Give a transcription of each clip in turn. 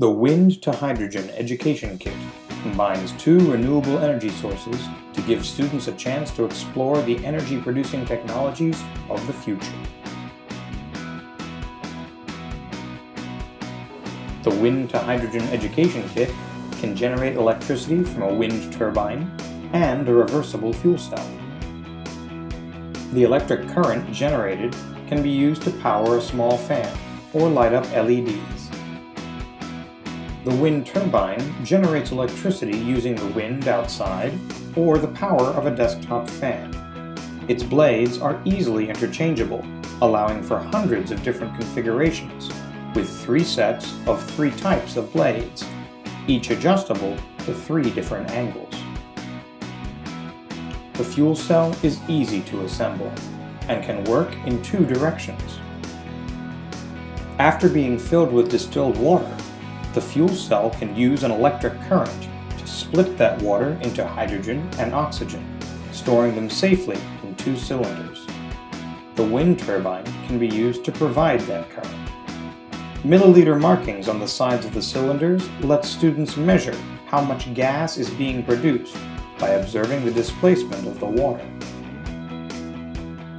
The Wind to Hydrogen Education Kit combines two renewable energy sources to give students a chance to explore the energy-producing technologies of the future. The Wind to Hydrogen Education Kit can generate electricity from a wind turbine and a reversible fuel cell. The electric current generated can be used to power a small fan or light up LEDs. The wind turbine generates electricity using the wind outside or the power of a desktop fan. Its blades are easily interchangeable, allowing for hundreds of different configurations, with 3 sets of 3 types of blades, each adjustable to 3 different angles. The fuel cell is easy to assemble and can work in 2 directions. After being filled with distilled water, the fuel cell can use an electric current to split that water into hydrogen and oxygen, storing them safely in 2 cylinders. The wind turbine can be used to provide that current. Milliliter markings on the sides of the cylinders let students measure how much gas is being produced by observing the displacement of the water.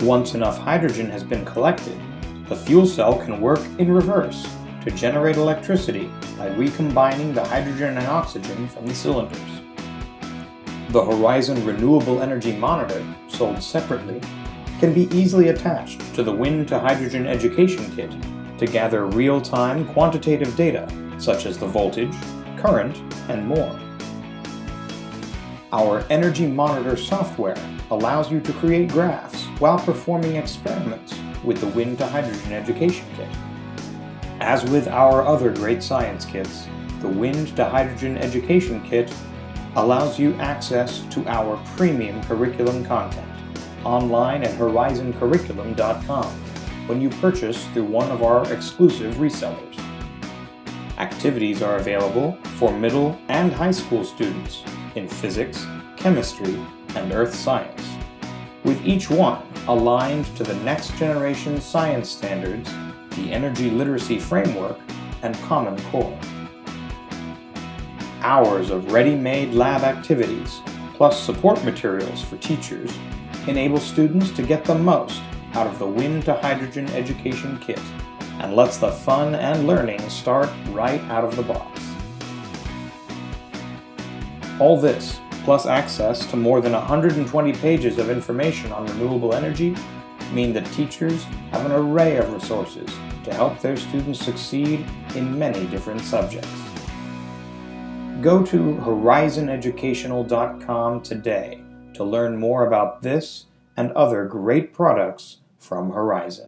Once enough hydrogen has been collected, the fuel cell can work in reverse to generate electricity by recombining the hydrogen and oxygen from the cylinders. The Horizon Renewable Energy Monitor, sold separately, can be easily attached to the Wind to Hydrogen Education Kit to gather real-time quantitative data such as the voltage, current, and more. Our Energy Monitor software allows you to create graphs while performing experiments with the Wind to Hydrogen Education Kit. As with our other great science kits, the Wind to Hydrogen Education Kit allows you access to our premium curriculum content online at horizoncurriculum.com when you purchase through one of our exclusive resellers. Activities are available for middle and high school students in physics, chemistry, and earth science, with each one aligned to the next generation science standards, the Energy Literacy Framework, and Common Core. Hours of ready-made lab activities, plus support materials for teachers, enable students to get the most out of the Wind to Hydrogen Education Kit and lets the fun and learning start right out of the box. All this, plus access to more than 120 pages of information on renewable energy, mean that teachers have an array of resources to help their students succeed in many different subjects. Go to horizoneducational.com today to learn more about this and other great products from Horizon.